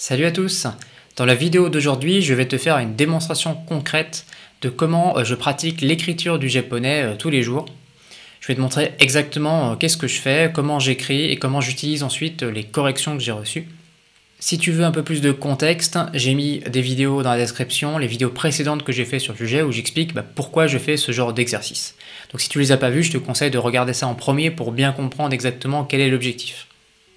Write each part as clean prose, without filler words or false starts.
Salut à tous! Dans la vidéo d'aujourd'hui, je vais te faire une démonstration concrète de comment je pratique l'écriture du japonais tous les jours. Je vais te montrer exactement qu'est-ce que je fais, comment j'écris et comment j'utilise ensuite les corrections que j'ai reçues. Si tu veux un peu plus de contexte, j'ai mis des vidéos dans la description, les vidéos précédentes que j'ai fait sur le sujet où j'explique pourquoi je fais ce genre d'exercice. Donc si tu les as pas vus, je te conseille de regarder ça en premier pour bien comprendre exactement quel est l'objectif.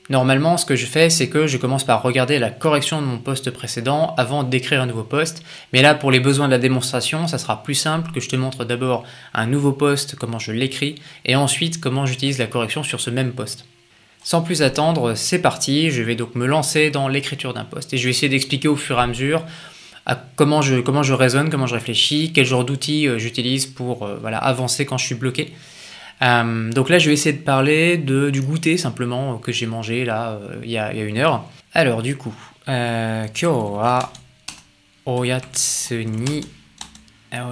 Normalement, ce que je fais, c'est que je commence par regarder la correction de mon post précédent avant d'écrire un nouveau post. Mais là, pour les besoins de la démonstration, ça sera plus simple que je te montre d'abord un nouveau post, comment je l'écris, et ensuite comment j'utilise la correction sur ce même post. Sans plus attendre, c'est parti, je vais donc me lancer dans l'écriture d'un post et je vais essayer d'expliquer au fur et à mesure comment je raisonne, comment je réfléchis, quel genre d'outils j'utilise pour avancer quand je suis bloqué. Donc là, je vais essayer de parler du goûter simplement que j'ai mangé là il y a une heure. Alors du coup, Kyou wa oyatsu ni. Alors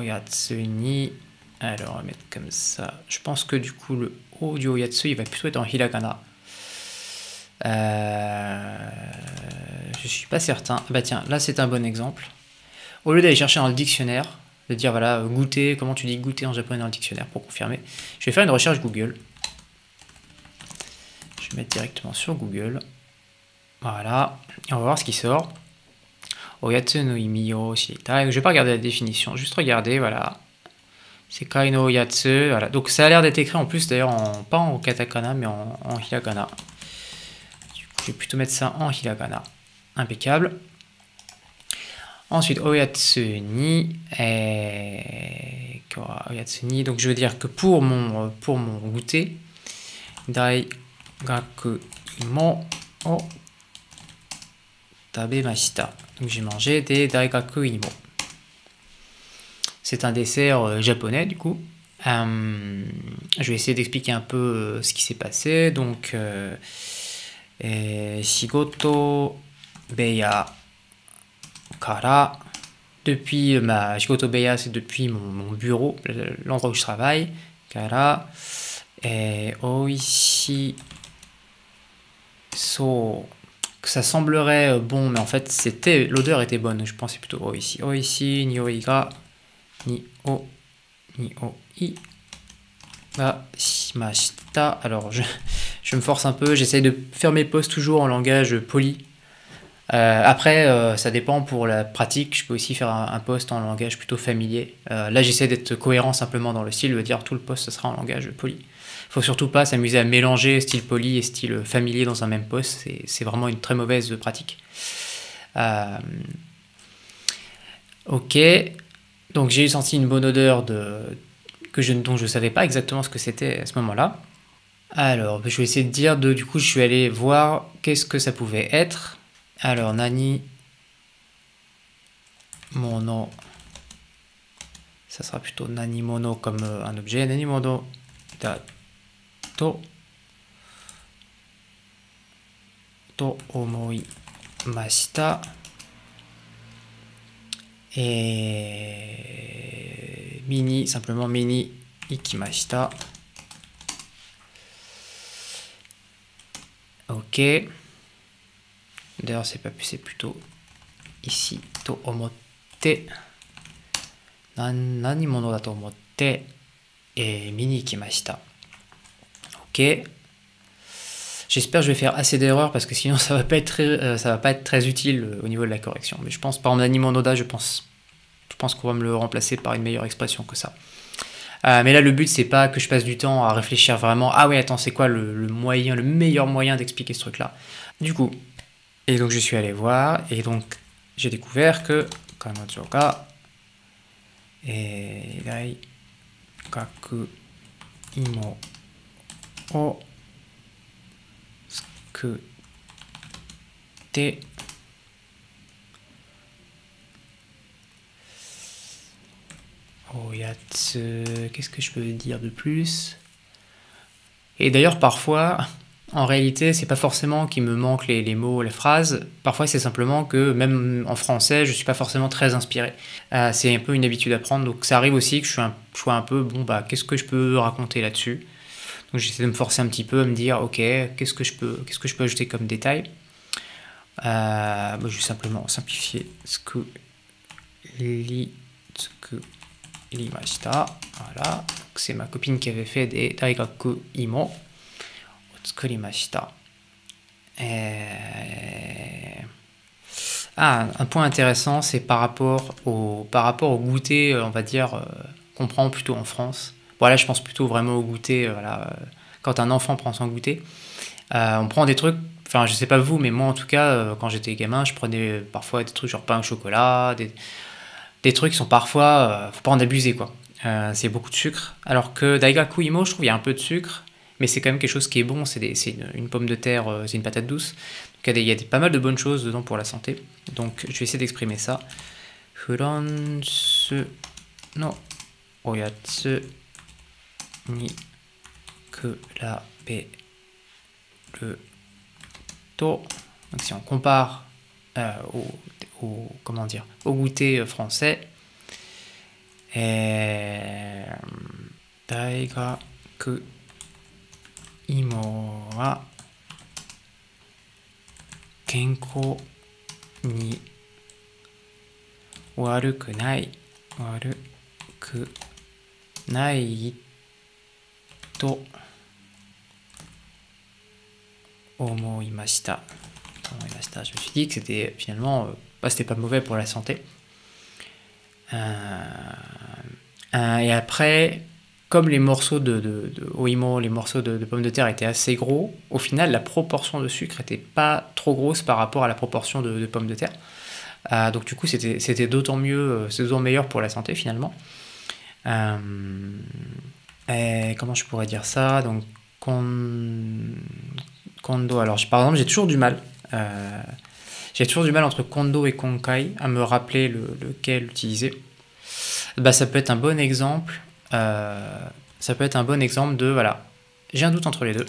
on va mettre comme ça. Je pense que du coup le O du oyatsu il va plutôt être en hiragana. Je suis pas certain. Bah tiens, là c'est un bon exemple. Au lieu d'aller chercher dans le dictionnaire, de dire voilà, goûter, comment tu dis goûter en japonais dans le dictionnaire pour confirmer, je vais faire une recherche Google. Je vais mettre directement sur Google. Voilà, et on va voir ce qui sort. Oyatsu no imi o shiritai. Je vais pas regarder la définition, juste regarder, voilà. Sekai no oyatsu, voilà. Donc ça a l'air d'être écrit en plus d'ailleurs, pas en katakana, mais en hiragana. Du coup, je vais plutôt mettre ça en hiragana. Impeccable. Ensuite, oyatsu ni, donc je veux dire que pour mon goûter, daigaku imo o tabemashita. Donc j'ai mangé des daigaku imo. C'est un dessert japonais du coup. Je vais essayer d'expliquer un peu ce qui s'est passé. Donc, shigoto beya kara, depuis ma shigoto beya, c'est depuis mon bureau, l'endroit où je travaille. Kara, oishi so, que ça semblerait bon, mais en fait l'odeur était bonne. Je pensais plutôt oishi, oishi nioi ga nioi ga shimashita. Alors je me force un peu, j'essaye de faire mes posts toujours en langage poli. Après, ça dépend pour la pratique, je peux aussi faire un post en langage plutôt familier. Là, j'essaie d'être cohérent simplement dans le style, veut dire tout le post, ce sera en langage poli. Il faut surtout pas s'amuser à mélanger style poli et style familier dans un même post, c'est vraiment une très mauvaise pratique. Ok, donc j'ai senti une bonne odeur dont je ne savais pas exactement ce que c'était à ce moment-là. Alors, je vais essayer de dire, du coup, je suis allé voir qu'est-ce que ça pouvait être. Alors, nani mono, ça sera plutôt nani mono comme un objet. Nani mono da to omoimashita. Et mini, simplement mini ikimashita. Ok. D'ailleurs, c'est plutôt ici. To omotte. Nani mono da to omotte. Et mini ikimashita. Ok. J'espère que je vais faire assez d'erreurs parce que sinon ça va pas être très utile au niveau de la correction. Mais je pense, par exemple, nani mono da, je pense qu'on va me le remplacer par une meilleure expression que ça. Mais là, le but, c'est pas que je passe du temps à réfléchir vraiment. Ah ouais, attends, c'est quoi le meilleur moyen d'expliquer ce truc-là. Du coup, et donc je suis allé voir, et donc j'ai découvert que kanojo ga daigaku imo o tsukute oyatsu. Qu'est-ce que je peux dire de plus? Et d'ailleurs, parfois, en réalité, c'est pas forcément qu'il me manque les mots, les phrases. Parfois, c'est simplement que même en français, je suis pas forcément très inspiré. C'est un peu une habitude à prendre. Donc, ça arrive aussi que je sois un peu bon, qu'est-ce que je peux raconter là-dessus? Donc, j'essaie de me forcer un petit peu à me dire, ok, qu'est-ce que je peux ajouter comme détail? Je vais simplement simplifier. Tsukurimashita. Voilà. C'est ma copine qui avait fait des daigaku imo. Tsukurimashita. Un point intéressant, c'est par rapport au goûter, on va dire, qu'on prend plutôt en France. Voilà, je pense plutôt vraiment au goûter. Voilà, quand un enfant prend son goûter, on prend des trucs. Enfin, je sais pas vous, mais moi en tout cas, quand j'étais gamin, je prenais parfois des trucs genre pain au chocolat, des trucs qui sont parfois, faut pas en abuser quoi. C'est beaucoup de sucre. Alors que Daigaku Imo, je trouve il y a un peu de sucre, mais c'est quand même quelque chose qui est bon. C'est une pomme de terre, c'est une patate douce. Donc il y a pas mal de bonnes choses dedans pour la santé. Donc je vais essayer d'exprimer ça. Furansu no oyatsu ni kuraberu to. Donc si on compare comment dire, au goûter français, Daigaku imo wa kenko ni waruku nai to omoimashita. Je me suis dit que c'était finalement c'était pas mauvais pour la santé. Et après, comme les morceaux de oimo, les morceaux de pommes de terre étaient assez gros, au final la proportion de sucre était pas trop grosse par rapport à la proportion de pommes de terre. Donc du coup c'était d'autant mieux, c'est d'autant meilleur pour la santé finalement. Et comment je pourrais dire ça? Donc kondo, alors par exemple j'ai toujours du mal. Entre kondo et konkai à me rappeler lequel utiliser. Bah, ça peut être un bon exemple. De voilà, j'ai un doute entre les deux.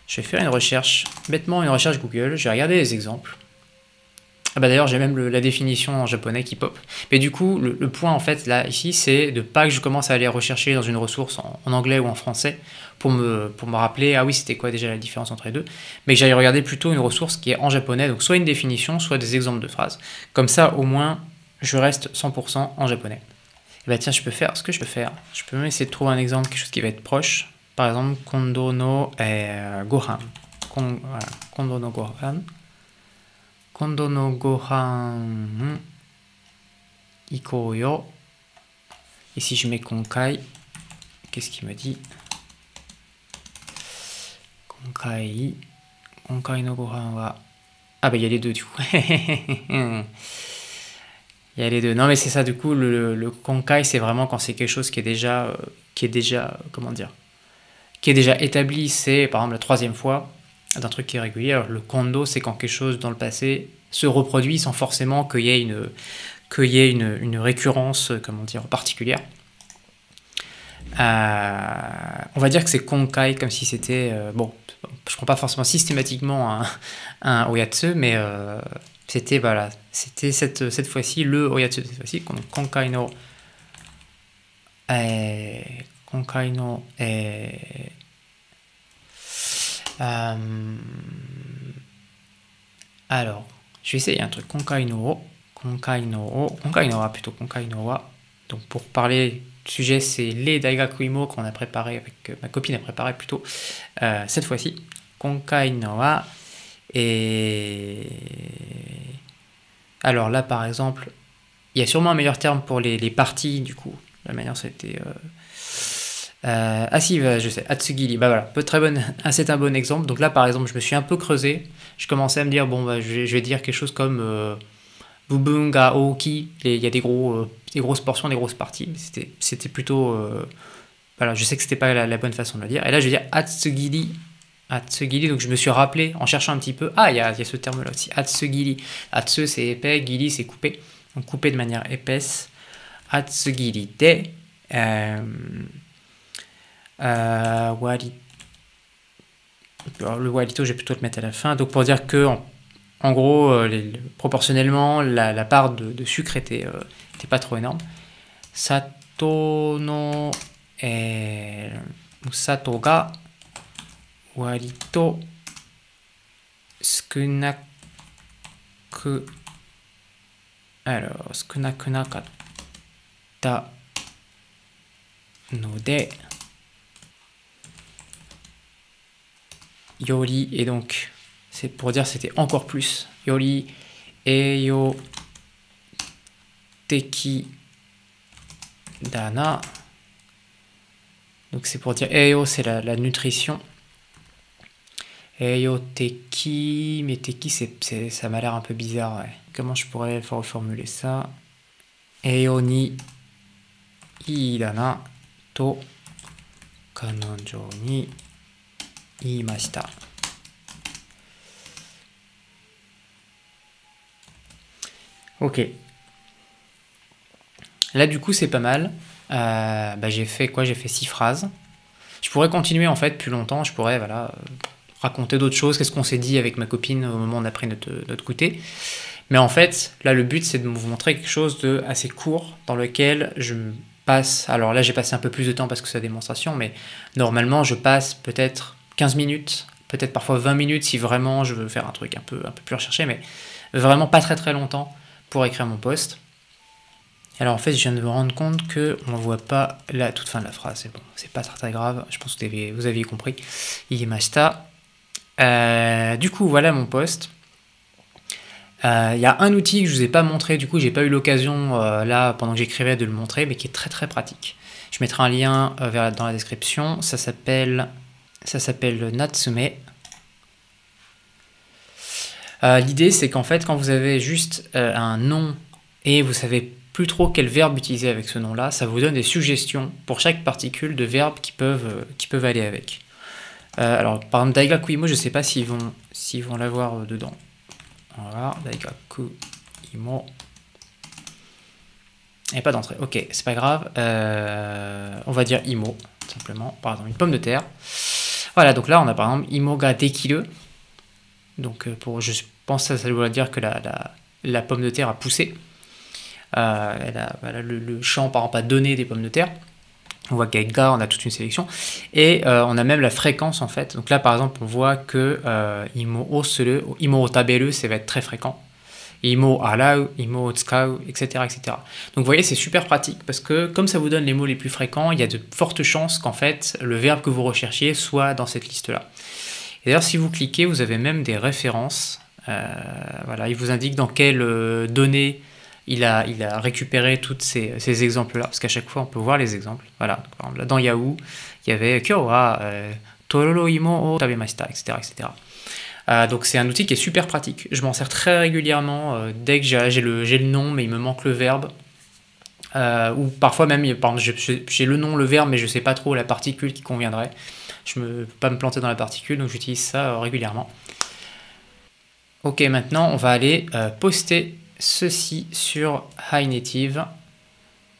Je vais faire une recherche, bêtement une recherche Google. Je vais regarder les exemples. D'ailleurs j'ai même la définition en japonais qui pop. Mais du coup le point en fait là ici c'est de pas que je commence à aller rechercher dans une ressource en anglais ou en français pour me rappeler ah oui c'était quoi déjà la différence entre les deux, mais que j'aille regarder plutôt une ressource qui est en japonais, donc soit une définition soit des exemples de phrases. Comme ça au moins je reste 100% en japonais. Et bah tiens je peux faire je peux même essayer de trouver un exemple, quelque chose qui va être proche. Par exemple kondo no gohan. Kondo no gohan. Kondo no gohan ikou yo. Et si je mets konkai, qu'est-ce qu'il me dit? Konkai no gohan wa. Ah bah il y a les deux du coup. Il y a les deux. Non mais c'est ça du coup, le konkai c'est vraiment quand c'est quelque chose qui est déjà, comment dire, qui est déjà établi, c'est par exemple la 3e fois d'un truc qui est régulier. Alors, le kondo, c'est quand quelque chose dans le passé se reproduit sans forcément qu'il y ait une récurrence, comment dire, particulière. On va dire que c'est konkai comme si c'était bon, je prends pas forcément systématiquement un oyatsu, mais c'était voilà, c'était cette fois-ci le oyatsu de cette fois-ci, konkai no alors, je vais essayer un truc. Konkai no wa. Donc pour parler du sujet, c'est les Daigaku Imo qu'on a préparé avec ma copine a préparé plutôt cette fois-ci. Konkai no wa. Et alors là, par exemple, il y a sûrement un meilleur terme pour les parties du coup. La manière ça a été ah si, je sais, Atsugiri, bah voilà, c'est un bon exemple. Donc là, par exemple, je me suis un peu creusé. Je commençais à me dire, bon, bah, je vais dire quelque chose comme Bubunga Oki. Il y a des grosses portions, des grosses parties. C'était plutôt. Voilà, je sais que c'était pas la bonne façon de le dire. Et là, je vais dire Atsugiri. Donc je me suis rappelé, en cherchant un petit peu, il y a ce terme-là aussi, Atsugiri. Atsu, c'est épais, giri, c'est coupé. Donc coupé de manière épaisse. Atsugiri de. Le walito, je vais plutôt le mettre à la fin. Donc pour dire que, en gros, proportionnellement, la part de sucre était pas trop énorme. Sato no sato ga warito sukunaku く、少なくなかったので、より, et donc c'est pour dire c'était encore plus, より栄養的だな. Donc c'est pour dire, 栄養c'est la nutrition. 栄養的, mais teki ça m'a l'air un peu bizarre, ouais. Comment je pourrais reformuler ça? 栄養にいいだなと彼女に言いました。Ok. Là, du coup, c'est pas mal. J'ai fait quoi? J'ai fait 6 phrases. Je pourrais continuer en fait plus longtemps. Je pourrais raconter d'autres choses. Qu'est-ce qu'on s'est dit avec ma copine au moment où on a pris notre goûter. Mais en fait, là, le but, c'est de vous montrer quelque chose de assez court dans lequel je passe. Alors là, j'ai passé un peu plus de temps parce que c'est la démonstration, mais normalement, je passe peut-être 15 minutes, peut-être parfois 20 minutes si vraiment je veux faire un truc un peu plus recherché, mais vraiment pas très très longtemps pour écrire mon post. Alors en fait, je viens de me rendre compte que on voit pas la toute fin de la phrase. C'est bon, c'est pas très très grave. Je pense que vous aviez compris. Iimashita. Du coup, voilà mon post. Il y a un outil que je vous ai pas montré. Du coup, j'ai pas eu l'occasion là pendant que j'écrivais de le montrer, mais qui est très très pratique. Je mettrai un lien dans la description. Ça s'appelle Natsume. L'idée, c'est qu'en fait, quand vous avez juste un nom et vous savez plus trop quel verbe utiliser avec ce nom-là, ça vous donne des suggestions pour chaque particule de verbes qui peuvent aller avec. Alors, par exemple, Daigaku Imo, je ne sais pas s'ils vont l'avoir dedans. Voilà, Daigaku Imo. Et pas d'entrée. Ok, c'est pas grave. On va dire Imo, simplement. Par exemple, une pomme de terre. Voilà, donc là, on a par exemple Imo ga dekiru. Donc, je pense que ça doit dire que la pomme de terre a poussé. Le champ, par exemple, a donné des pommes de terre. On voit qu'avec ga, on a toute une sélection. Et on a même la fréquence, en fait. Donc là, par exemple, on voit que Imo o taberu, ça va être très fréquent. Imo o arau, Imo o tsukau, etc., etc. Donc vous voyez, c'est super pratique parce que comme ça vous donne les mots les plus fréquents, il y a de fortes chances qu'en fait, le verbe que vous recherchiez soit dans cette liste-là. Et d'ailleurs, si vous cliquez, vous avez même des références. Voilà, il vous indique dans quelles données il a récupéré tous ces exemples-là, parce qu'à chaque fois, on peut voir les exemples. Voilà, par exemple, là, dans Yahoo, il y avait Kyo wa tororo imo o tabemashita, etc., etc. Donc c'est un outil qui est super pratique. Je m'en sers très régulièrement dès que j'ai le nom, mais il me manque le verbe. Ou parfois même, par exemple, j'ai le nom, le verbe, mais je ne sais pas trop la particule qui conviendrait. Je ne peux pas me planter dans la particule, donc j'utilise ça régulièrement. Ok, maintenant on va aller poster ceci sur HiNative,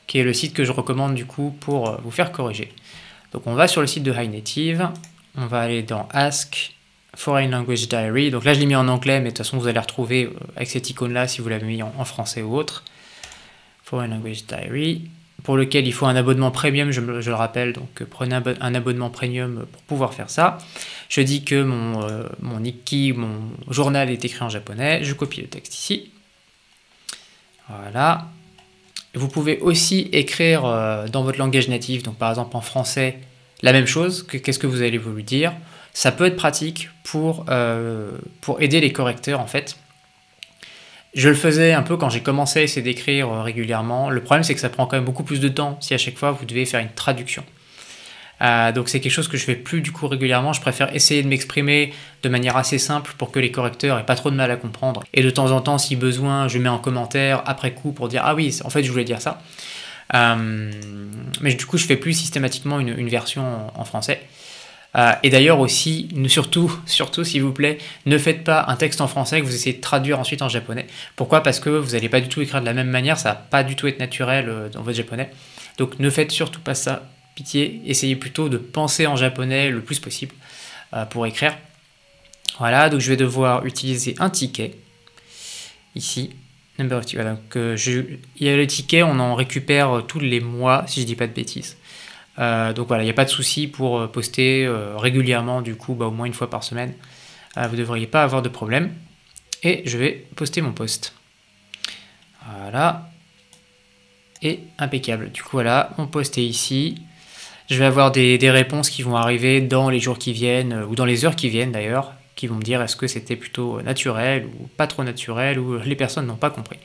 qui est le site que je recommande du coup pour vous faire corriger. Donc on va sur le site de HiNative, on va aller dans Ask Foreign Language Diary. Donc là je l'ai mis en anglais, mais de toute façon vous allez retrouver avec cette icône là si vous l'avez mis en français ou autre. Foreign Language Diary, pour lequel il faut un abonnement premium, je le rappelle, donc prenez un abonnement premium pour pouvoir faire ça. Je dis que mon Nikki, mon journal est écrit en japonais, je copie le texte ici. Voilà. Vous pouvez aussi écrire dans votre langage natif, donc par exemple en français, la même chose, qu'est-ce que vous allez vous lui dire. Ça peut être pratique pour aider les correcteurs en fait. Je le faisais un peu quand j'ai commencé à essayer d'écrire régulièrement. Le problème, c'est que ça prend quand même beaucoup plus de temps si à chaque fois vous devez faire une traduction. Donc c'est quelque chose que je fais plus du coup régulièrement. Je préfère essayer de m'exprimer de manière assez simple pour que les correcteurs aient pas trop de mal à comprendre. Et de temps en temps, si besoin, je mets en commentaire après coup pour dire ah oui, en fait je voulais dire ça. Mais du coup, je fais plus systématiquement une version en français. Et d'ailleurs aussi, surtout s'il vous plaît, ne faites pas un texte en français que vous essayez de traduire ensuite en japonais. Pourquoi? Parce que vous n'allez pas du tout écrire de la même manière, ça va pas du tout être naturel dans votre japonais. Donc ne faites surtout pas ça, pitié, essayez plutôt de penser en japonais le plus possible pour écrire. Voilà, donc je vais devoir utiliser un ticket, ici, number of tickets. Donc il y a le ticket, on en récupère tous les mois, si je dis pas de bêtises. Donc voilà, il n'y a pas de souci pour poster régulièrement, du coup, au moins une fois par semaine. Vous ne devriez pas avoir de problème. et je vais poster mon post. Voilà. Et impeccable. Du coup, voilà, mon post est ici. Je vais avoir des réponses qui vont arriver dans les jours qui viennent, ou dans les heures qui viennent d'ailleurs, qui vont me dire est-ce que c'était plutôt naturel ou pas trop naturel, ou les personnes n'ont pas compris.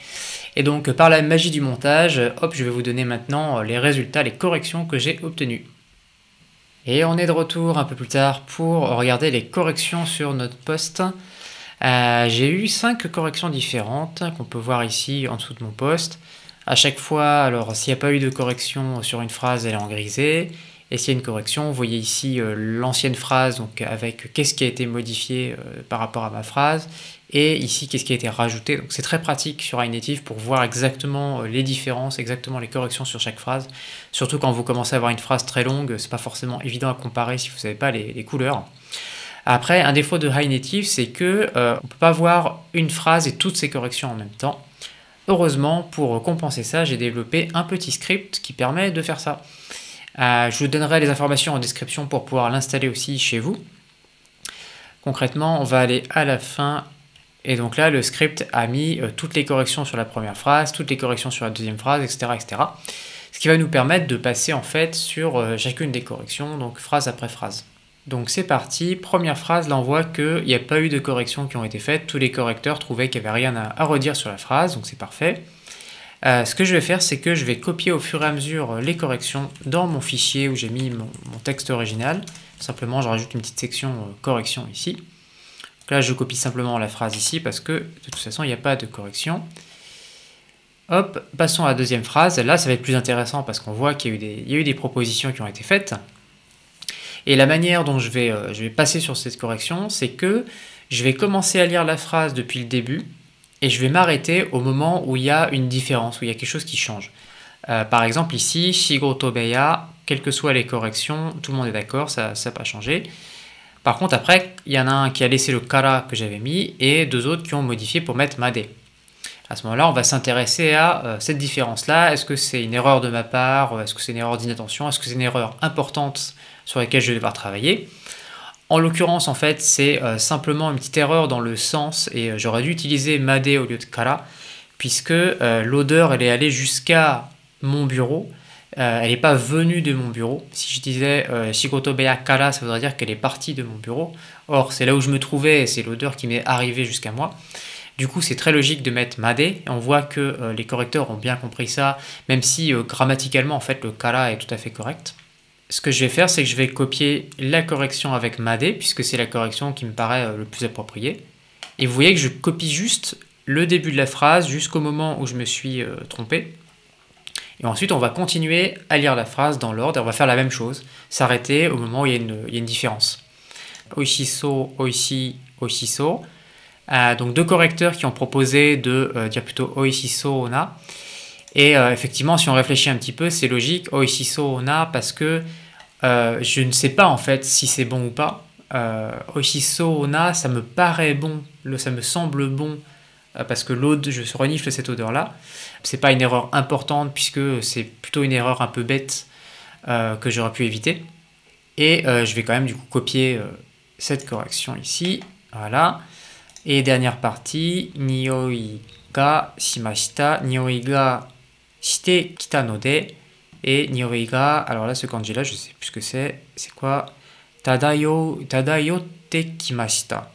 Et donc, par la magie du montage, hop, je vais vous donner maintenant les résultats, les corrections que j'ai obtenues. Et on est de retour un peu plus tard pour regarder les corrections sur notre post. J'ai eu 5 corrections différentes qu'on peut voir ici en dessous de mon post. À chaque fois, alors s'il n'y a pas eu de correction sur une phrase, elle est en grisé. Et s'il y a une correction, vous voyez ici l'ancienne phrase, donc avec qu'est-ce qui a été modifié par rapport à ma phrase. Et ici, qu'est-ce qui a été rajouté. Donc c'est très pratique sur iNative pour voir exactement les différences, exactement les corrections sur chaque phrase. Surtout quand vous commencez à avoir une phrase très longue, c'est pas forcément évident à comparer si vous ne savez pas les couleurs. Après, un défaut de iNative, c'est que on ne peut pas voir une phrase et toutes ces corrections en même temps. Heureusement, pour compenser ça, j'ai développé un petit script qui permet de faire ça. Je vous donnerai les informations en description pour pouvoir l'installer aussi chez vous. Concrètement, on va aller à la fin. Et donc là, le script a mis toutes les corrections sur la première phrase, toutes les corrections sur la deuxième phrase, etc., etc. Ce qui va nous permettre de passer en fait sur chacune des corrections, donc phrase après phrase. Donc c'est parti, première phrase, là on voit qu'il n'y a pas eu de corrections qui ont été faites, tous les correcteurs trouvaient qu'il n'y avait rien à redire sur la phrase, donc c'est parfait. Ce que je vais faire, c'est que je vais copier au fur et à mesure les corrections dans mon fichier où j'ai mis mon texte original. Simplement, je rajoute une petite section correction ici. Donc là, je copie simplement la phrase ici parce que de toute façon, il n'y a pas de correction. Hop, passons à la deuxième phrase. Là, ça va être plus intéressant parce qu'on voit qu'il y a eu des propositions qui ont été faites. Et la manière dont je vais passer sur cette correction, c'est que je vais commencer à lire la phrase depuis le début et je vais m'arrêter au moment où il y a une différence, où il y a quelque chose qui change. Par exemple ici, Shigoto Beya, quelles que soient les corrections, tout le monde est d'accord, ça n'a pas changé. Par contre après, il y en a un qui a laissé le kara que j'avais mis et 2 autres qui ont modifié pour mettre made. À ce moment-là, on va s'intéresser à cette différence-là. Est-ce que c'est une erreur de ma part? Est-ce que c'est une erreur d'inattention? Est-ce que c'est une erreur importante sur laquelle je vais devoir travailler? En l'occurrence, en fait, c'est simplement une petite erreur dans le sens, et j'aurais dû utiliser made au lieu de kara, puisque l'odeur, elle est allée jusqu'à mon bureau, elle n'est pas venue de mon bureau. Si je disais Shigoto beya kara, ça voudrait dire qu'elle est partie de mon bureau. Or, c'est là où je me trouvais, et c'est l'odeur qui m'est arrivée jusqu'à moi. Du coup, c'est très logique de mettre made, et on voit que les correcteurs ont bien compris ça, même si grammaticalement, en fait, le kara est tout à fait correct. Ce que je vais faire, c'est que je vais copier la correction avec made, puisque c'est la correction qui me paraît le plus appropriée. Et vous voyez que je copie juste le début de la phrase jusqu'au moment où je me suis trompé. Et ensuite, on va continuer à lire la phrase dans l'ordre et on va faire la même chose, s'arrêter au moment où il y a une différence. Oishiso, oishi, oishiso. Donc 2 correcteurs qui ont proposé de dire plutôt oishiso na. Et effectivement, si on réfléchit un petit peu, c'est logique, oishiso na, parce que je ne sais pas en fait si c'est bon ou pas. Oishiso na, ça me paraît bon, ça me semble bon, parce que je renifle cette odeur-là. C'est pas une erreur importante, puisque c'est plutôt une erreur un peu bête que j'aurais pu éviter. Et je vais quand même du coup copier cette correction ici, voilà. Et dernière partie, nioi ga shimashita, nioi ga shite kita node, et nioi ga, alors là ce kanji là, je sais plus ce que c'est quoi? Tadayote kimashita.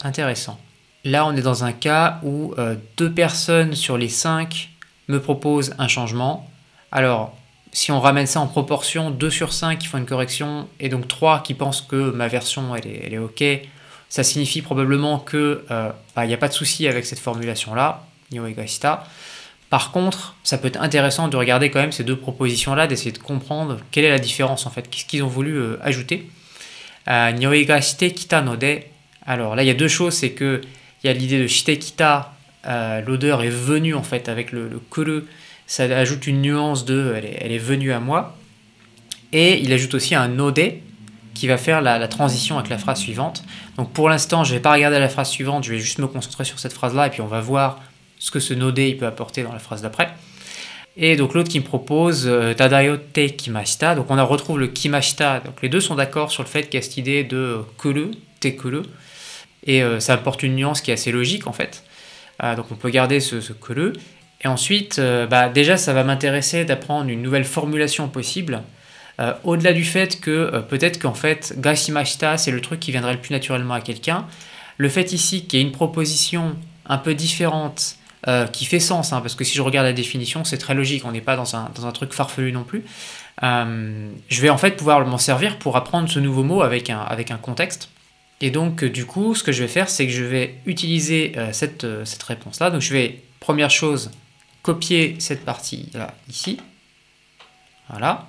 Intéressant. Là on est dans un cas où 2 personnes sur les 5 me proposent un changement. Alors, si on ramène ça en proportion, 2 sur 5 qui font une correction, et donc 3 qui pensent que ma version elle est ok, ça signifie probablement que il n'y a pas de souci avec cette formulation-là, Nioigashita. Par contre, ça peut être intéressant de regarder quand même ces 2 propositions-là, d'essayer de comprendre quelle est la différence en fait, qu'est-ce qu'ils ont voulu ajouter. Nioigashite kita node. Alors là, il y a 2 choses, c'est que il y a l'idée de shite kita, l'odeur est venue en fait avec le kuru, ça ajoute une nuance de elle est venue à moi. Et il ajoute aussi un node qui va faire la transition avec la phrase suivante. Donc pour l'instant, je ne vais pas regarder la phrase suivante, je vais juste me concentrer sur cette phrase-là, et puis on va voir ce que ce node il peut apporter dans la phrase d'après. Et donc l'autre qui me propose Tadayote kimashita, donc on retrouve le kimashita, donc les 2 sont d'accord sur le fait qu'il y a cette idée de kuru, te kuru. et ça apporte une nuance qui est assez logique en fait. Donc on peut garder ce que. Et ensuite, déjà ça va m'intéresser d'apprendre une nouvelle formulation possible. Au-delà du fait que peut-être qu'en fait, Gashimashita, c'est le truc qui viendrait le plus naturellement à quelqu'un. Le fait ici qu'il y ait une proposition un peu différente, qui fait sens, hein, parce que si je regarde la définition, c'est très logique, on n'est pas dans un truc farfelu non plus. Je vais en fait pouvoir m'en servir pour apprendre ce nouveau mot avec un contexte. Et donc, du coup, ce que je vais faire, c'est que je vais utiliser cette réponse-là. Donc, je vais, première chose, copier cette partie-là, ici. Voilà.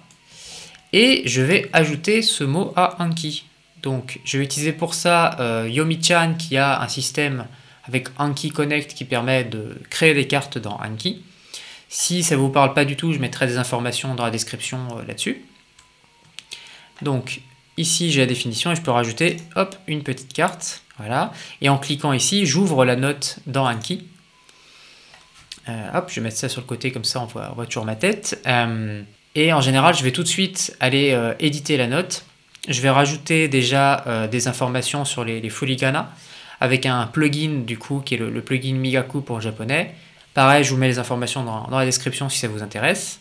Et je vais ajouter ce mot à Anki. Donc, je vais utiliser pour ça Yomi-chan qui a un système avec Anki Connect qui permet de créer des cartes dans Anki. Si ça ne vous parle pas du tout, je mettrai des informations dans la description là-dessus. Donc, ici, j'ai la définition et je peux rajouter hop, une petite carte. Voilà. Et en cliquant ici, j'ouvre la note dans Anki. Hop, je vais mettre ça sur le côté, comme ça on voit toujours ma tête. Et en général, je vais tout de suite aller éditer la note. Je vais rajouter déjà des informations sur les furigana avec un plugin du coup qui est le plugin Migaku pour le japonais. Pareil, je vous mets les informations dans la description si ça vous intéresse.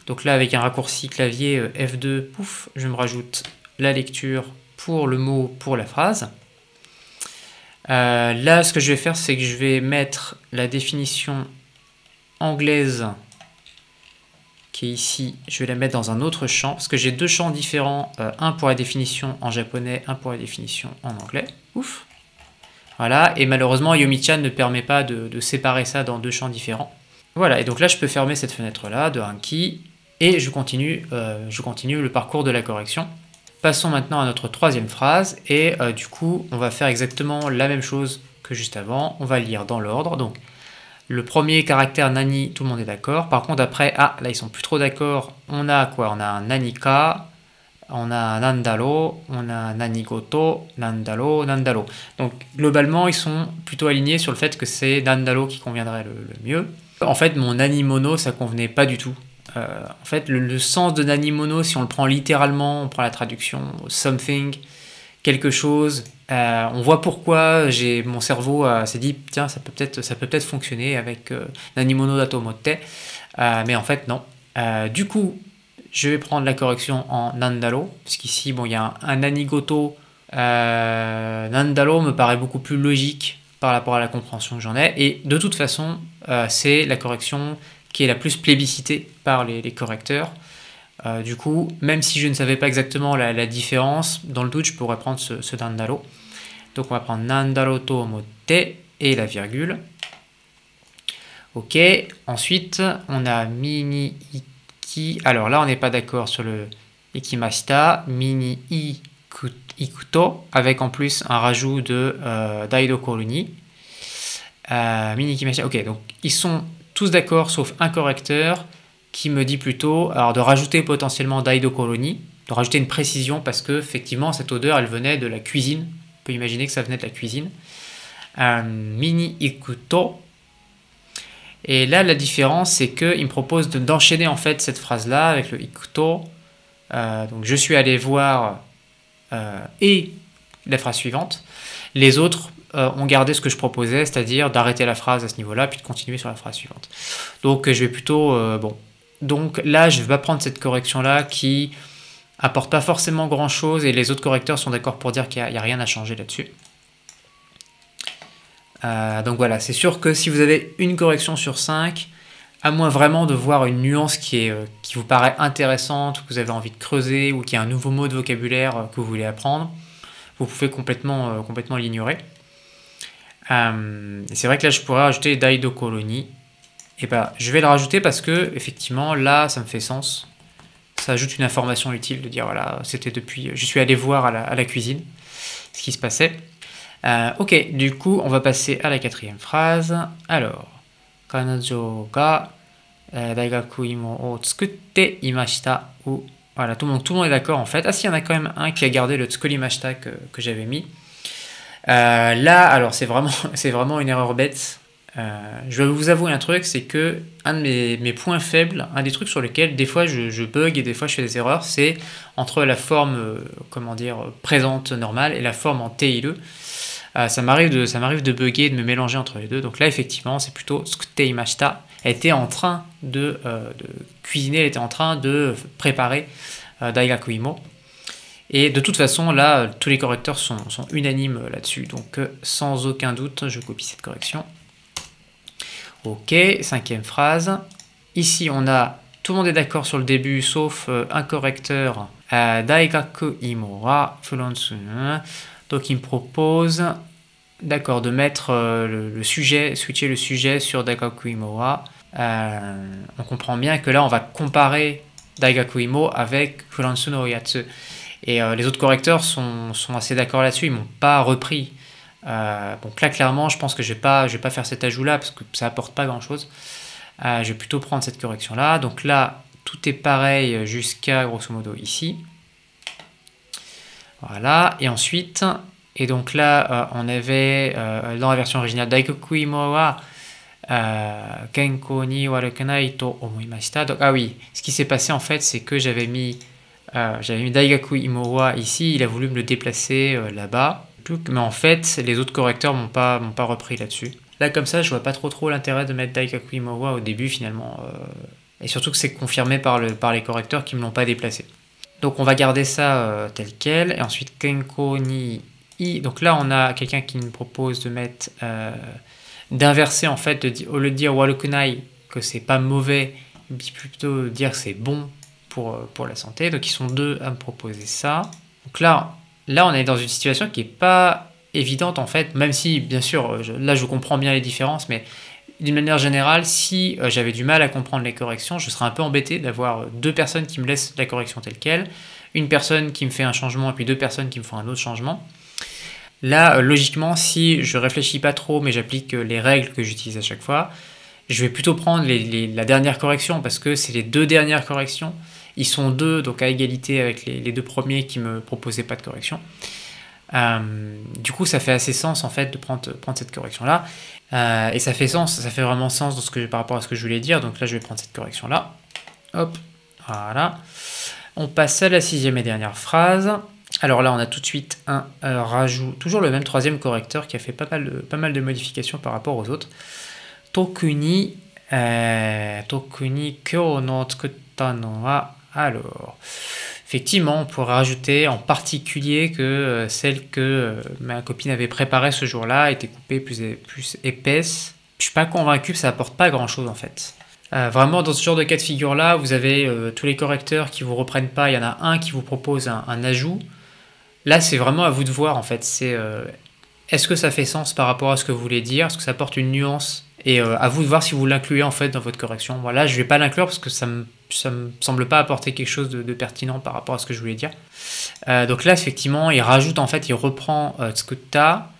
Donc là, avec un raccourci clavier F2, pouf, je me rajoute la lecture pour le mot, pour la phrase. Là, ce que je vais faire, c'est que je vais mettre la définition anglaise qui est ici, je vais la mettre dans un autre champ, parce que j'ai deux champs différents, un pour la définition en japonais, un pour la définition en anglais. Ouf. Voilà, et malheureusement, Yomi-chan ne permet pas de séparer ça dans deux champs différents. Voilà, et donc là, je peux fermer cette fenêtre-là de Anki, et je continue le parcours de la correction. Passons maintenant à notre troisième phrase, et du coup, on va faire exactement la même chose que juste avant. On va lire dans l'ordre, donc le premier caractère nani, tout le monde est d'accord. Par contre, après, là, ils sont plus trop d'accord. On a quoi? On a un nanika, on a un nandaro, on a un nanigoto, nandaro, nandaro. Donc, globalement, ils sont plutôt alignés sur le fait que c'est nandaro qui conviendrait le mieux. En fait, mon nanimono, ça convenait pas du tout. En fait, le sens de nanimono, si on le prend littéralement, on prend la traduction something, quelque chose, on voit pourquoi mon cerveau s'est dit tiens, ça peut peut-être fonctionner avec nanimono datomotte, mais en fait non. Du coup, je vais prendre la correction en nandaro, parce qu'ici bon, il y a un nanigoto. Nandaro me paraît beaucoup plus logique par rapport à la compréhension que j'en ai, et de toute façon, c'est la correction qui est la plus plébiscitée par les correcteurs. Du coup, même si je ne savais pas exactement la différence, dans le doute, je pourrais prendre ce nandaro. Donc on va prendre nandaro to motte et la virgule. Ok, ensuite on a mini iki. Alors là, on n'est pas d'accord sur le ikimashita. Mini ikuto, avec en plus un rajout de daidokoru ni. Mini ikimashita. Ok, donc ils sont tous d'accord sauf un correcteur qui me dit plutôt alors de rajouter potentiellement daidokoru ni, de rajouter une précision parce que effectivement cette odeur elle venait de la cuisine. On peut imaginer que ça venait de la cuisine. Mini ikuto. Et là la différence c'est qu'il me propose d'enchaîner en fait cette phrase là avec le ikuto. Donc je suis allé voir et la phrase suivante. Les autres ont gardé ce que je proposais, c'est-à-dire d'arrêter la phrase à ce niveau-là puis de continuer sur la phrase suivante. Donc je vais plutôt bon. Donc là je vais pas prendre cette correction là qui apporte pas forcément grand chose et les autres correcteurs sont d'accord pour dire qu'il n'y a rien à changer là-dessus. Donc voilà, c'est sûr que si vous avez une correction sur 5, à moins vraiment de voir une nuance qui vous paraît intéressante, ou que vous avez envie de creuser, ou qu'il y a un nouveau mot de vocabulaire que vous voulez apprendre, vous pouvez complètement l'ignorer. C'est vrai que là je pourrais rajouter daidokoru ni. Et je vais le rajouter parce que effectivement là ça me fait sens. Ça ajoute une information utile de dire voilà, c'était depuis, je suis allé voir à la cuisine ce qui se passait. Ok, du coup, on va passer à la quatrième phrase. Alors, Kanajo ga daigaku imo o tsukutte imashita. Voilà, tout le monde est d'accord en fait. Ah si, il y en a quand même un qui a gardé le tsukurimashita que j'avais mis. Là, alors c'est vraiment une erreur bête. Je vais vous avouer un truc, c'est que un de mes points faibles, un des trucs sur lesquels des fois je bug et des fois je fais des erreurs, c'est entre la forme, présente normale et la forme en TIE. ça m'arrive de bugger, de me mélanger entre les deux. Donc là, effectivement, c'est plutôt tsukute imashita. Elle était en train de cuisiner, elle était en train de préparer daigaku imo. Et de toute façon, là, tous les correcteurs sont unanimes là-dessus. Donc, sans aucun doute, je copie cette correction. Ok, 5e phrase. Ici, on a, tout le monde est d'accord sur le début, sauf un correcteur. Daigaku imo wa furonsu. Donc, il me propose, d'accord, de mettre le sujet, switcher le sujet sur Daigaku imo wa. On comprend bien que là, on va comparer Daigaku imo avec furonsu no yatsu. Et les autres correcteurs sont assez d'accord là-dessus, ils m'ont pas repris. Donc là, clairement, je pense que je vais pas faire cet ajout-là, parce que ça apporte pas grand-chose. Je vais plutôt prendre cette correction-là. Donc là, tout est pareil jusqu'à, grosso modo, ici. Voilà, et ensuite, et donc là, on avait, dans la version originale, Daigaku imo wa kenko ni warukunai to omoimashita. Donc, ah oui, ce qui s'est passé, en fait, c'est que j'avais mis Daigaku imo wa ici, il a voulu me le déplacer là-bas. Mais en fait, les autres correcteurs m'ont pas repris là-dessus. Là, comme ça, je vois pas trop l'intérêt de mettre Daigaku imo wa au début, finalement. Et surtout que c'est confirmé par les correcteurs qui me l'ont pas déplacé. Donc, on va garder ça tel quel. Et ensuite, kenko ni i. Donc là, on a quelqu'un qui me propose de mettre... d'inverser, en fait, au lieu de dire warukunai, que c'est pas mauvais, plutôt dire que c'est bon pour la santé. Donc, ils sont deux à me proposer ça. Donc là, on est dans une situation qui n'est pas évidente, en fait, même si, bien sûr, là, je comprends bien les différences, mais d'une manière générale, si j'avais du mal à comprendre les corrections, je serais un peu embêté d'avoir deux personnes qui me laissent la correction telle quelle, une personne qui me fait un changement, et puis deux personnes qui me font un autre changement. Là, logiquement, si je réfléchis pas trop, mais j'applique les règles que j'utilise à chaque fois, je vais plutôt prendre la dernière correction, parce que c'est les deux dernières corrections. Ils sont deux, donc à égalité avec les deux premiers qui me proposaient pas de correction. Du coup, ça fait assez sens en fait de prendre cette correction-là. Et ça fait vraiment sens par rapport à ce que je voulais dire. Donc là, je vais prendre cette correction-là. Hop, voilà. On passe à la 6e et dernière phrase. Alors là, on a tout de suite un rajout, toujours le même 3e correcteur qui a fait pas mal de modifications par rapport aux autres. Tokuni kyou no tsukutta no wa. Alors, effectivement, on pourrait rajouter en particulier que celle que ma copine avait préparée ce jour-là était coupée plus épaisse. Je suis pas convaincu que ça apporte pas grand-chose en fait. Vraiment, dans ce genre de cas de figure-là, vous avez tous les correcteurs qui vous reprennent pas. Il y en a un qui vous propose un ajout. Là, c'est vraiment à vous de voir en fait. Est-ce que ça fait sens par rapport à ce que vous voulez dire? Est-ce que ça apporte une nuance? Et à vous de voir si vous l'incluez en fait dans votre correction. Voilà, je vais pas l'inclure parce que ça me semble pas apporter quelque chose de pertinent par rapport à ce que je voulais dire. Donc là, effectivement, il reprend tsukutta,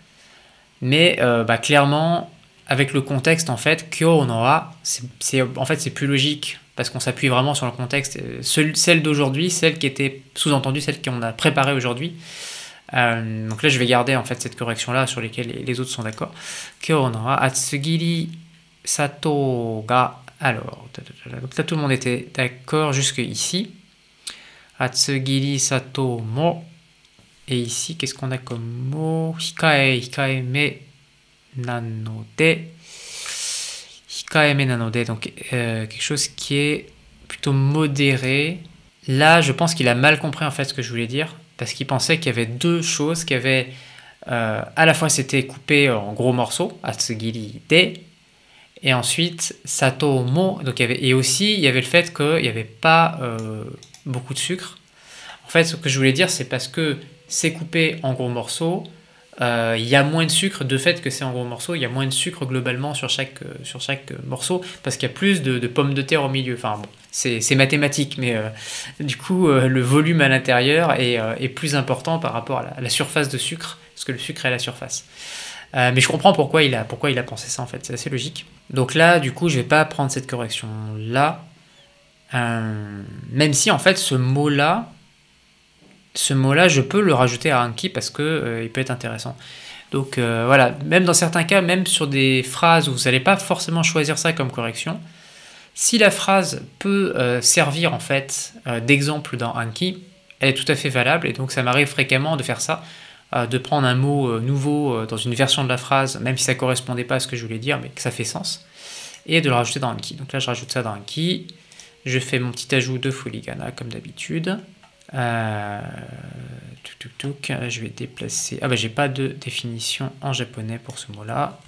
mais clairement, avec le contexte, en fait, kyo no wa, c'est plus logique parce qu'on s'appuie vraiment sur le contexte. Celle d'aujourd'hui, celle qui était sous-entendue, celle qu'on a préparée aujourd'hui. Donc là, je vais garder en fait cette correction-là sur lesquelles les autres sont d'accord. Kyo no wa atsugiri sato ga. Alors, donc là, tout le monde était d'accord jusque ici. Atsugiri sato mo. Et ici, qu'est-ce qu'on a comme mot? Hikaeme nanode. Hikaeme nanode. Donc, quelque chose qui est plutôt modéré. Là, je pense qu'il a mal compris en fait ce que je voulais dire. Parce qu'il pensait qu'il y avait deux choses. À la fois, c'était coupé en gros morceaux. Atsugiri de. Et ensuite, sato mo, donc et aussi il y avait le fait qu'il n'y avait pas beaucoup de sucre. En fait, ce que je voulais dire, c'est parce que c'est coupé en gros morceaux, il y a moins de sucre, de fait que c'est en gros morceaux, il y a moins de sucre globalement sur chaque morceau, parce qu'il y a plus de pommes de terre au milieu. Enfin bon, c'est mathématique, mais du coup, le volume à l'intérieur est plus important par rapport à la surface de sucre, parce que le sucre est à la surface. Mais je comprends pourquoi il a pensé ça en fait, c'est assez logique. Donc là, du coup, je vais pas prendre cette correction là, même si en fait ce mot-là, je peux le rajouter à Anki parce que il peut être intéressant. Donc voilà, même dans certains cas, même sur des phrases où vous n'allez pas forcément choisir ça comme correction, si la phrase peut servir en fait d'exemple dans Anki, elle est tout à fait valable et donc ça m'arrive fréquemment de faire ça. de prendre un mot nouveau dans une version de la phrase, même si ça ne correspondait pas à ce que je voulais dire, mais que ça fait sens, et de le rajouter dans Anki. Donc là, je rajoute ça dans Anki. Je fais mon petit ajout de Fooligana, comme d'habitude. Je vais déplacer... Ah bah j'ai pas de définition en japonais pour ce mot-là.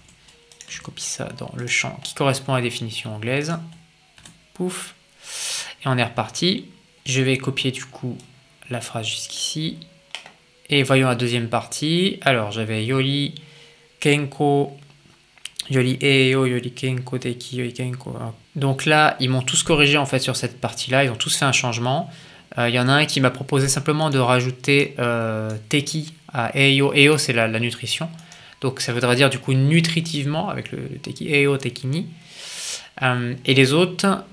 Je copie ça dans le champ qui correspond à la définition anglaise. Pouf. Et on est reparti. Je vais copier du coup la phrase jusqu'ici. Et voyons la deuxième partie. Alors j'avais Yori Kenko... Yori Eyo, Yori Kenko Teki, Yori Kenko... Donc là, ils m'ont tous corrigé en fait sur cette partie-là. Ils ont tous fait un changement. Il y en a un qui m'a proposé simplement de rajouter Teki à Eyo. Eyo, c'est la nutrition. Donc ça voudrait dire du coup nutritivement avec le Teki. Eyo Tekini. Et les autres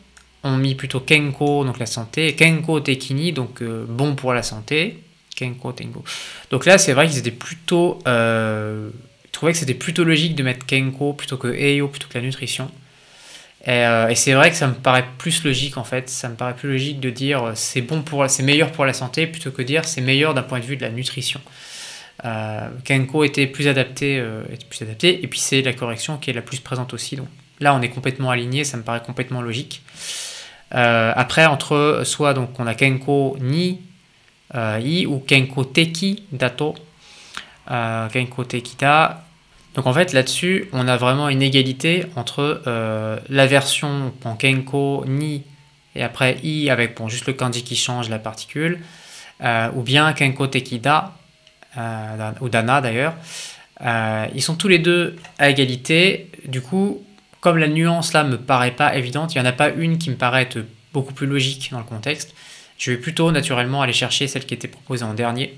ont mis plutôt Kenko, donc la santé. Kenko Tekini, donc bon pour la santé. Kenko Tengo. Donc là, c'est vrai qu'ils étaient plutôt... je trouvais que c'était plutôt logique de mettre Kenko plutôt que Eyo, plutôt que la nutrition. Et c'est vrai que ça me paraît plus logique en fait, ça me paraît plus logique de dire c'est meilleur pour la santé plutôt que dire c'est meilleur d'un point de vue de la nutrition. Kenko était plus adapté, et puis c'est la correction qui est la plus présente aussi. Donc là on est complètement aligné, ça me paraît complètement logique. Après entre soit donc on a Kenko ni i ou Kenko teki dato, Kenko teki da. Donc en fait là-dessus, on a vraiment une égalité entre la version en Kenko, Ni, et après I avec juste le kanji qui change la particule, ou bien Kenko Teki Da, ou Dana d'ailleurs. Ils sont tous les deux à égalité. Du coup, comme la nuance là me paraît pas évidente, il n'y en a pas une qui me paraît être beaucoup plus logique dans le contexte. Je vais plutôt naturellement aller chercher celle qui était proposée en dernier.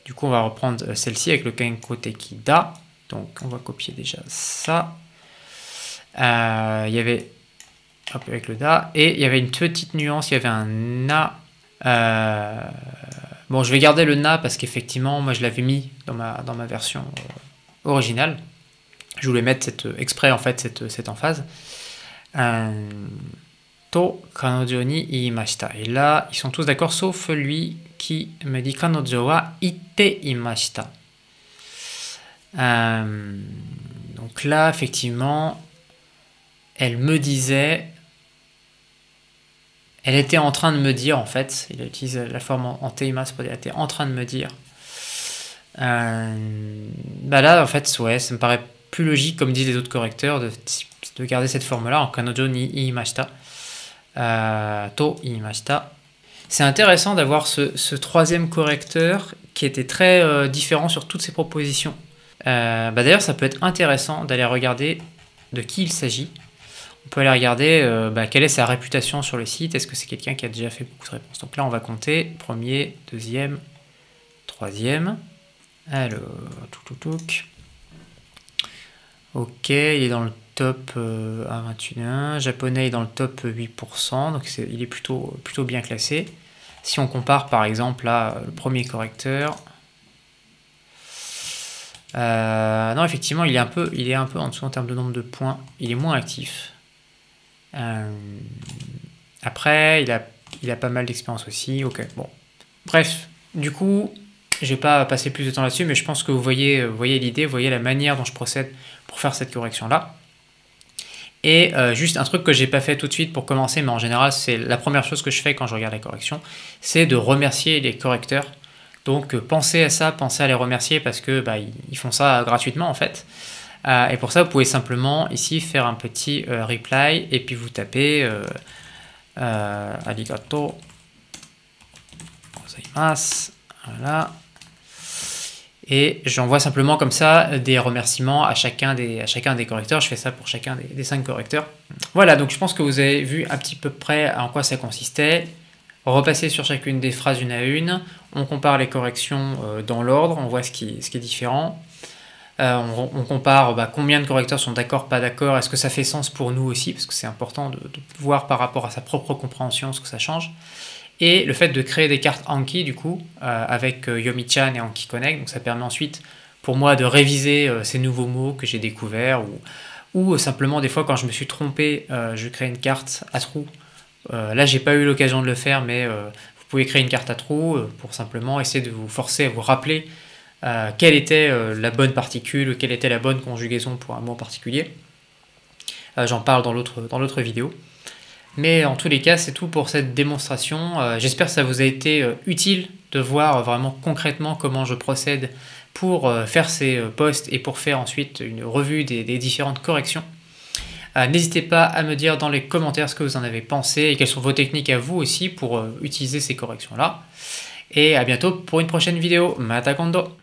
Du coup, on va reprendre celle-ci avec le Kenko Teki Da. Donc on va copier déjà ça. Il y avait avec le da et il y avait une petite nuance, il y avait un na. Bon, je vais garder le na parce qu'effectivement moi je l'avais mis dans ma version originale. Je voulais mettre exprès en fait cette emphase. To kanojo ni iimashita. Et là ils sont tous d'accord sauf lui qui me dit kanojo wa itte imashita. Donc là, effectivement, elle me disait, elle était en train de me dire, en fait, il utilise la forme en teimas pour dire, elle était en train de me dire. Bah là, en fait, ouais, ça me paraît plus logique, comme disent les autres correcteurs, de garder cette forme-là en kanojo ni iimashita. To iimashita. C'est intéressant d'avoir ce troisième correcteur qui était très différent sur toutes ces propositions. D'ailleurs, ça peut être intéressant d'aller regarder de qui il s'agit. On peut aller regarder quelle est sa réputation sur le site. Est-ce que c'est quelqu'un qui a déjà fait beaucoup de réponses? Donc là, on va compter premier, deuxième, troisième. Alors, ok, il est dans le top 1,21. Japonais est dans le top 8%. Donc il est plutôt bien classé. Si on compare par exemple là, le premier correcteur. Non, effectivement, il est un peu en dessous en termes de nombre de points. Il est moins actif. Après, il a pas mal d'expérience aussi. Ok, bon. Bref, du coup, je vais pas passer plus de temps là-dessus, mais je pense que vous voyez l'idée, vous voyez la manière dont je procède pour faire cette correction-là. Et juste un truc que j'ai pas fait tout de suite pour commencer, mais en général, c'est la première chose que je fais quand je regarde la correction, c'est de remercier les correcteurs. Donc pensez à ça, pensez à les remercier parce que ils font ça gratuitement en fait. Et pour ça, vous pouvez simplement ici faire un petit reply et puis vous tapez arigato gozaimasu. Voilà. Et j'envoie simplement comme ça des remerciements à chacun des correcteurs. Je fais ça pour chacun des 5 correcteurs. Voilà, donc je pense que vous avez vu un petit peu près en quoi ça consistait. Repasser sur chacune des phrases une à une, on compare les corrections dans l'ordre, on voit ce qui est différent, on compare combien de correcteurs sont d'accord, pas d'accord, est-ce que ça fait sens pour nous aussi, parce que c'est important de voir par rapport à sa propre compréhension ce que ça change, et le fait de créer des cartes Anki du coup, avec Yomi-chan et Anki Connect, donc ça permet ensuite pour moi de réviser ces nouveaux mots que j'ai découverts, ou simplement des fois quand je me suis trompé, je crée une carte à trous. Là, j'ai pas eu l'occasion de le faire, mais vous pouvez créer une carte à trous pour simplement essayer de vous forcer à vous rappeler quelle était la bonne particule, quelle était la bonne conjugaison pour un mot en particulier. J'en parle dans l'autre vidéo. Mais en tous les cas, c'est tout pour cette démonstration. J'espère que ça vous a été utile de voir vraiment concrètement comment je procède pour faire ces posts et pour faire ensuite une revue des différentes corrections. N'hésitez pas à me dire dans les commentaires ce que vous en avez pensé et quelles sont vos techniques à vous aussi pour utiliser ces corrections-là. Et à bientôt pour une prochaine vidéo. Mata kondo!